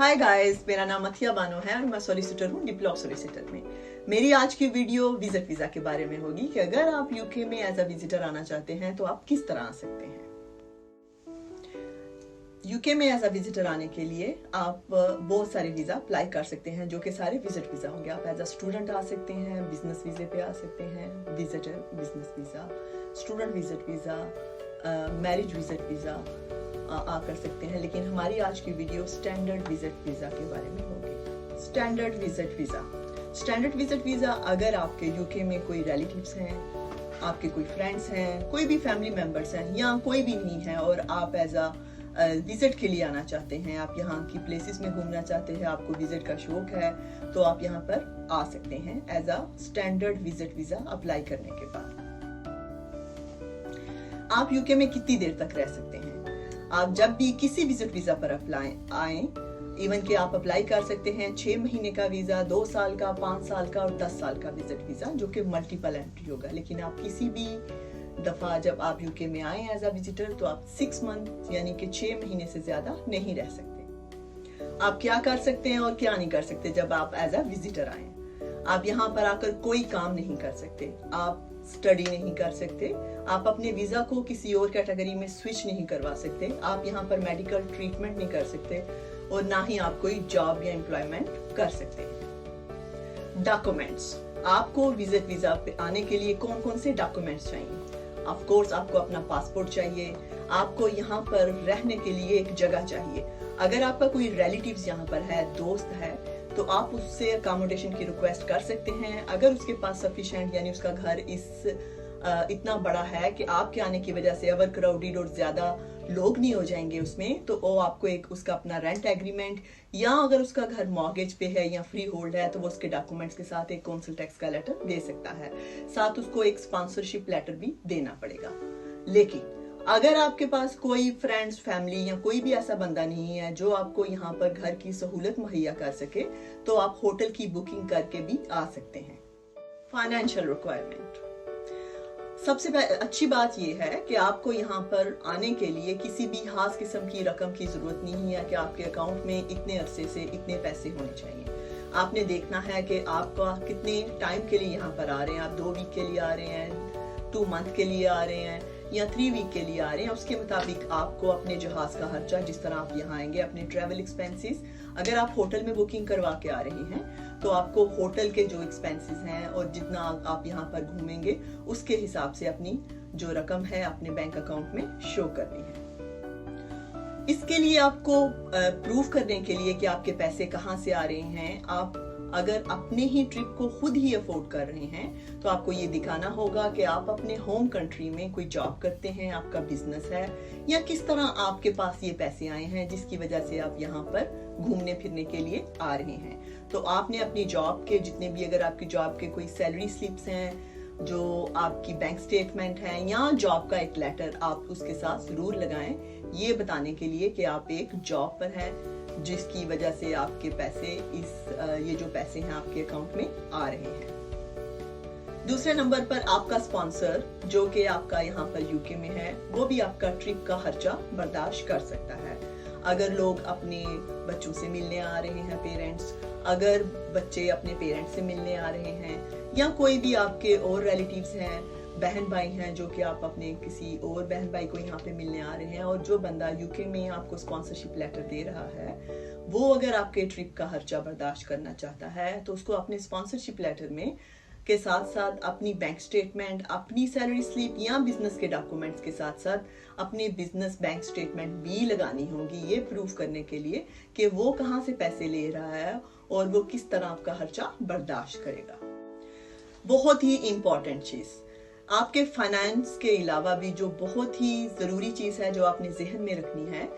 Hi guys, मेरा नाम अथिया बानो है और मैं सॉलिसिटर हूँ डिप्लॉ सॉलिसिटर में। मेरी आज की वीडियो विजिट वीजा के बारे में होगी कि अगर आप यूके में एज अ विजिटर आना चाहते हैं तो आप किस तरह आ सकते हैं। यूके में एज अ विजिटर आने के लिए आप बहुत सारे वीजा अप्लाई कर सकते हैं जो कि सारे विजिट वीजा होंगे। आप एज अ स्टूडेंट आ सकते हैं, बिजनेस वीजे पे आ सकते हैं, visitor business visa, student visit visa, marriage visit visa आ कर सकते हैं। लेकिन हमारी आज की वीडियो स्टैंडर्ड विजिट वीजा के बारे में होगी। Standard visit visa, standard visit visa अगर आपके यूके में कोई रिलेटिव्स हैं, आपके कोई फ्रेंड्स हैं, कोई भी फैमिली मेंबर्स हैं या कोई भी नहीं है और आप एज अ विजिट के लिए आना चाहते हैं, आप यहाँ की प्लेसेस में घूमना चाहते हैं, आपको विजिट का शौक है, तो आप यहाँ पर आ सकते हैं as a standard visit visa apply करने के बाद। आप यूके में कितनी देर तक रह सकते हैं? आप जब भी किसी विजिट वीजा पर अप्लाई आए, इवन कि आप अप्लाई कर सकते हैं 6 महीने का वीजा, 2 साल का, 5 साल का और 10 साल का विजिट वीजा, जो कि मल्टीपल एंट्री होगा। लेकिन आप किसी भी दफा जब आप यूके में आए एज अ विजिटर तो आप 6 मंथ यानी कि 6 महीने से ज्यादा नहीं रह सकते। आप क्या कर सकते हैं और क्या नहीं कर सकते जब आप एज अ विजिटर आए? आप यहाँ पर आकर कोई काम नहीं कर सकते, आप स्टडी नहीं कर सकते, आप अपने वीजा को किसी और कैटेगरी में स्विच नहीं करवा सकते, आप यहाँ पर मेडिकल ट्रीटमेंट नहीं कर सकते और ना ही आप कोई जॉब या एम्प्लॉयमेंट कर सकते हैं। डॉक्यूमेंट्स, आपको विजिट वीजा पे आने के लिए कौन कौन से डॉक्यूमेंट्स चाहिए? ऑफ कोर्स आपको अपना पासपोर्ट चाहिए, आपको यहाँ पर रहने के लिए एक जगह चाहिए। अगर आपका कोई रिलेटिव्स यहाँ पर है, दोस्त है, तो आप उससे अकोमोडेशन की रिक्वेस्ट कर सकते हैं। अगर उसके पास सफिशिएंट यानी उसका घर इतना बड़ा है कि आपके आने की वजह से ओवर क्राउडेड और ज्यादा लोग नहीं हो जाएंगे उसमें, तो वो आपको एक उसका अपना रेंट एग्रीमेंट, या अगर उसका घर मॉर्गेज पे है या फ्री होल्ड है तो वो उसके डॉक्यूमेंट्स के साथ एक काउंसिल टैक्स का लेटर दे सकता है। साथ उसको एक स्पॉन्सरशिप लेटर भी देना पड़ेगा। लेकिन अगर आपके पास कोई फ्रेंड्स, फैमिली या कोई भी ऐसा बंदा नहीं है जो आपको यहाँ पर घर की सहूलत मुहैया कर सके, तो आप होटल की बुकिंग करके भी आ सकते हैं। फाइनेंशियल रिक्वायरमेंट, सबसे अच्छी बात यह है कि आपको यहाँ पर आने के लिए किसी भी खास किस्म की रकम की जरूरत नहीं है कि आपके अकाउंट में इतने अरसे से इतने पैसे होने चाहिए। आपने देखना है कि आपका कितने टाइम के लिए यहाँ पर आ रहे हैं। आप 2 वीक के लिए आ रहे हैं, 2 मंथ के लिए आ रहे हैं या 3 वीक के लिए आ रहे हैं। उसके मुताबिक आपको अपने जहाज का खर्चा, जिस तरह आप यहाँ आएंगे, अपने ट्रेवल एक्सपेंसेस, अगर आप होटल में बुकिंग करवा के आ रहे हैं तो आपको होटल के जो एक्सपेंसेस हैं और जितना आप यहाँ पर घूमेंगे उसके हिसाब से अपनी जो रकम है अपने बैंक अकाउंट में शो करनी है। इसके लिए आपको प्रूफ करने के लिए कि आपके पैसे कहाँ से आ रहे हैं, आप अगर अपने ही ट्रिप को खुद ही अफोर्ड कर रहे हैं तो आपको ये दिखाना होगा कि आप अपने होम कंट्री में कोई जॉब करते हैं, आपका बिजनेस है, या किस तरह आपके पास ये पैसे आए हैं जिसकी वजह से आप यहाँ पर घूमने फिरने के लिए आ रहे हैं। तो आपने अपनी जॉब के जितने भी, अगर आपकी जॉब के कोई सैलरी स्लिप्स हैं, जो आपकी बैंक स्टेटमेंट है या जॉब का एक लेटर, आप उसके साथ जरूर लगाएं, ये बताने के लिए कि आप एक जॉब पर हैं जिसकी वजह से आपके पैसे ये जो पैसे हैं आपके अकाउंट में आ रहे हैं। दूसरे नंबर पर आपका स्पॉन्सर, जो कि आपका यहाँ पर यूके में है, वो भी आपका ट्रिप का खर्चा बर्दाश्त कर सकता है। अगर लोग अपने बच्चों से मिलने आ रहे हैं, पेरेंट्स, अगर बच्चे अपने पेरेंट्स से मिलने आ रहे हैं, या कोई भी आपके और रिलेटिव्स हैं, बहन भाई हैं, जो कि आप अपने किसी और बहन भाई को यहाँ पे मिलने आ रहे हैं, और जो बंदा यूके में आपको स्पॉन्सरशिप लेटर दे रहा है वो अगर आपके ट्रिप का खर्चा बर्दाश्त करना चाहता है तो उसको अपने स्पॉन्सरशिप लेटर में के साथ साथ अपनी बैंक स्टेटमेंट, अपनी सैलरी स्लिप या बिजनेस के डॉक्यूमेंट्स के साथ साथ अपने बिजनेस बैंक स्टेटमेंट भी लगानी होगी, ये प्रूफ करने के लिए कि वो कहाँ से पैसे ले रहा है और वो किस तरह आपका खर्चा बर्दाश्त करेगा। बहुत ही इंपॉर्टेंट चीज, आपके फाइनेंस के अलावा भी जो बहुत ही जरूरी चीज है जो आपने जहन में रखनी है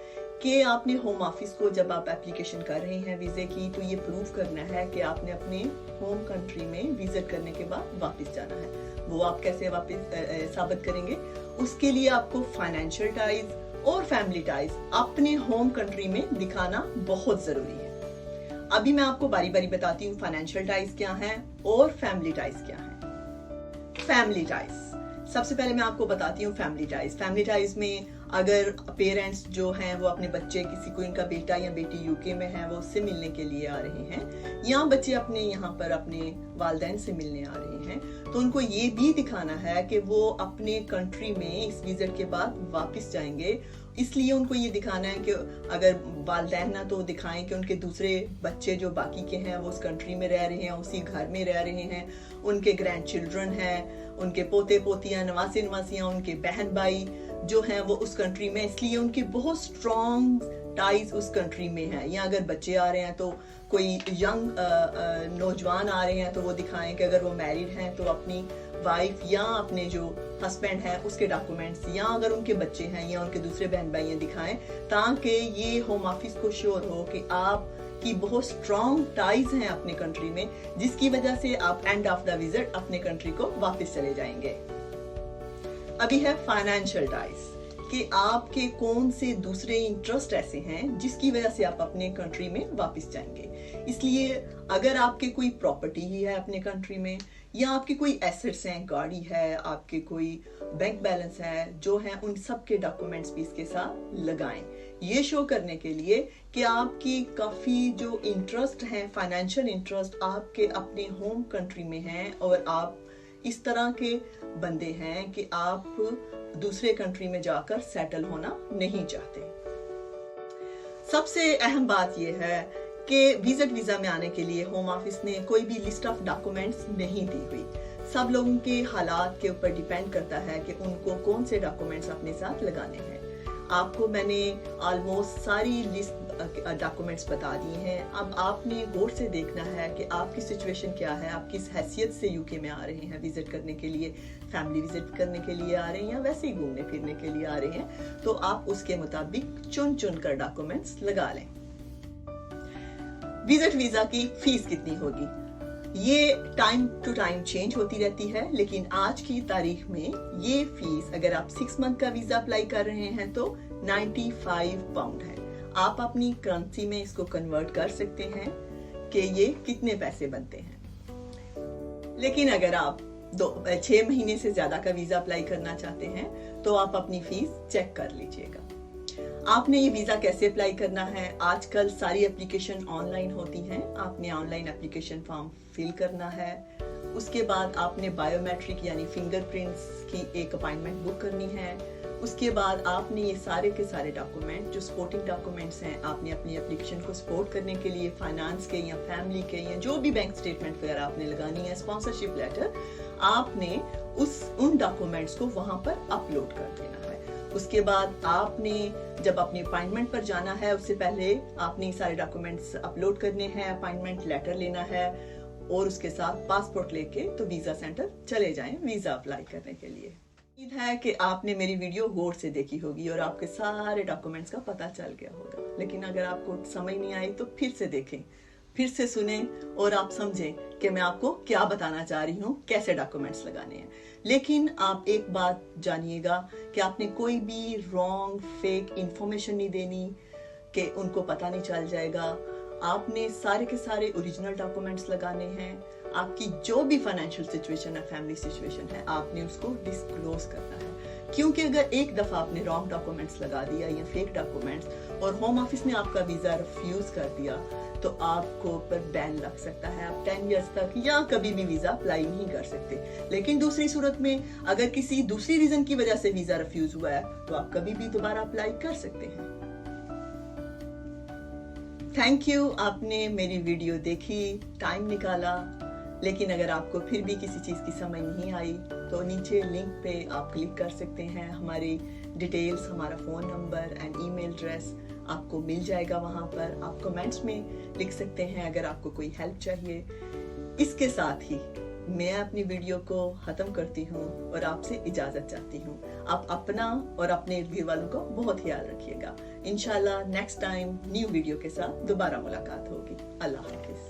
कि आपने होम ऑफिस को जब आप एप्लीकेशन कर रहे हैं वीजे की, तो ये प्रूफ करना है कि आपने अपने होम कंट्री में विजिट करने के बाद वापस जाना है। वो आप कैसे वापस साबित करेंगे? उसके लिए आपको फाइनेंशियल टाइज और फैमिली टाइज अपने होम कंट्री में दिखाना बहुत जरूरी है। अभी मैं आपको बारी बारी बताती हूँ फाइनेंशियल टाइज क्या है और फैमिली टाइज क्या है। फैमिली टाइज, सबसे पहले मैं आपको बताती हूँ फैमिली टाइज। फैमिली टाइज में अगर पेरेंट्स जो हैं वो अपने बच्चे, किसी कोई इनका बेटा या बेटी यूके में है, वो उससे मिलने के लिए आ रहे हैं, या बच्चे अपने यहाँ पर अपने वालिदैन से मिलने आ रहे हैं, तो उनको ये भी दिखाना है कि वो अपने कंट्री में इस विजिट के बाद वापस जाएंगे। इसलिए उनको ये दिखाना है कि अगर वालिदैन ना तो दिखाएं कि उनके दूसरे बच्चे जो बाकी के हैं वो उस कंट्री में रह रहे हैं, उसी घर में रह रहे हैं, उनके ग्रैंड चिल्ड्रन हैं, उनके पोते पोतियां, नवासे नवासियां, उनके बहन भाई जो हैं वो उस कंट्री में, इसलिए उनके बहुत स्ट्रॉन्ग टाइज उस कंट्री में है। या अगर बच्चे आ रहे हैं तो कोई यंग नौजवान आ रहे हैं तो वो दिखाएं कि अगर वो मैरिड हैं तो अपनी वाइफ या अपने जो हस्बैंड है उसके डॉक्यूमेंट्स, या अगर उनके बच्चे हैं या उनके दूसरे बहन भाई दिखाएं, ताकि ये होम ऑफिस को श्योर हो कि आप की बहुत स्ट्रॉन्ग टाइज हैं अपने कंट्री में, जिसकी वजह से आप एंड ऑफ द विजिट अपने कंट्री को वापस चले जाएंगे। अभी है फाइनेंशियल टाइज, कि आपके कौन से दूसरे इंटरेस्ट ऐसे हैं जिसकी वजह से आप अपने कंट्री में वापस जाएंगे। इसलिए अगर आपके कोई प्रॉपर्टी ही है अपने कंट्री में, या आपके कोई एसेट्स हैं, गाड़ी है, आपके कोई बैंक बैलेंस है जो है, उन सब के डॉक्यूमेंट्स भी इसके साथ लगाएं, ये शो करने के लिए कि आपकी काफी जो इंटरेस्ट हैं, फाइनेंशियल इंटरेस्ट आपके अपने होम कंट्री में हैं, और आप इस तरह के बंदे हैं कि आप दूसरे कंट्री में जाकर सेटल होना नहीं चाहते। सबसे अहम बात यह है कि विजिट वीजा में आने के लिए होम ऑफिस ने कोई भी लिस्ट ऑफ डॉक्यूमेंट्स नहीं दी हुई। सब लोगों के हालात के ऊपर डिपेंड करता है कि उनको कौन से डॉक्यूमेंट्स अपने साथ लगाने हैं। आपको मैंने ऑलमोस्ट सारी लिस्ट डॉक्यूमेंट्स बता दिए हैं। अब आपने गौर से देखना है कि आपकी सिचुएशन क्या है, आप किस हैसियत से यूके में आ रहे हैं विजिट करने के लिए, फैमिली विजिट करने के लिए आ रहे हैं या वैसे ही घूमने फिरने के लिए आ रहे हैं, तो आप उसके मुताबिक चुन चुन कर डॉक्यूमेंट्स लगा लें। विजिट वीजा की फीस कितनी होगी? ये टाइम टू टाइम चेंज होती रहती है, लेकिन आज की तारीख में ये फीस, अगर आप 6 मंथ का वीजा अप्लाई कर रहे हैं तो 95 पाउंड है। आप अपनी करेंसी में इसको कन्वर्ट कर सकते हैं कि ये कितने पैसे बनते हैं। लेकिन अगर आप 6 महीने से ज्यादा का वीजा अप्लाई करना चाहते हैं तो आप अपनी फीस चेक कर लीजिएगा। आपने ये वीजा कैसे अप्लाई करना है? आजकल सारी एप्लीकेशन ऑनलाइन होती हैं। आपने ऑनलाइन एप्लीकेशन फॉर्म फिल करना है, उसके बाद आपने बायोमेट्रिक यानी फिंगरप्रिंट्स की एक अपॉइंटमेंट बुक करनी है। उसके बाद आपने ये सारे के सारे डॉक्यूमेंट जो सपोर्टिंग डॉक्यूमेंट्स हैं, आपने अपनी एप्लीकेशन को सपोर्ट करने के लिए फाइनेंस के या फैमिली के या जो भी बैंक स्टेटमेंट वगैरह आपने लगानी है, स्पॉन्सरशिप लेटर, आपने उन डॉक्यूमेंट्स को वहां पर अपलोड कर देना है। उसके बाद आपने जब अपनी अपॉइंटमेंट पर जाना है, उससे पहले आपने सारे डॉक्यूमेंट्स अपलोड करने हैं, अपॉइंटमेंट लेटर लेना है, और उसके साथ पासपोर्ट लेके तो वीजा सेंटर चले जाएं वीजा अप्लाई करने के लिए। उम्मीद है कि आपने मेरी वीडियो गौर से देखी होगी और आपके सारे डॉक्यूमेंट्स का पता चल गया होगा। लेकिन अगर आपको समझ नहीं आई तो फिर से देखें, फिर से सुने और आप समझें कि मैं आपको क्या बताना चाह रही हूँ, कैसे डॉक्यूमेंट्स लगाने हैं। लेकिन आप एक बात जानिएगा कि आपने कोई भी रॉन्ग फेक इंफॉर्मेशन नहीं देनी कि उनको पता नहीं चल जाएगा। आपने सारे के सारे ओरिजिनल डॉक्यूमेंट्स लगाने हैं। आपकी जो भी फाइनेंशियल सिचुएशन है, फैमिली सिचुएशन है, आपने उसको डिस्क्लोज करना है। क्योंकि अगर एक दफा आपने रॉन्ग डॉक्यूमेंट्स लगा दिया या फेक डॉक्यूमेंट्स और होम ऑफिस ने आपका वीजा रिफ्यूज कर दिया तो आपको ऊपर बैन लग सकता है। आप 10 इयर्स तक या कभी भी वीजा अप्लाई नहीं कर सकते। लेकिन दूसरी सूरत में अगर किसी दूसरी रीजन की वजह से वीजा रिफ्यूज हुआ है तो आप कभी भी दोबारा अप्लाई कर सकते हैं। थैंक यू, आपने मेरी वीडियो देखी, टाइम निकाला। लेकिन अगर आपको फिर भी किसी चीज की समझ नहीं आई तो नीचे लिंक पे आप क्लिक कर सकते हैं। हमारी डिटेल्स, हमारा phone number and email address आपको मिल जाएगा वहां पर। आप कमेंट्स में लिख सकते हैं अगर आपको कोई हेल्प चाहिए। इसके साथ ही मैं अपनी वीडियो को खत्म करती हूँ और आपसे इजाजत चाहती हूँ। आप अपना और अपने इर्द गिर्द वालों का बहुत ख्याल रखिएगा। इंशाल्लाह नेक्स्ट टाइम न्यू वीडियो के साथ दोबारा मुलाकात होगी। अल्लाह हाफिज।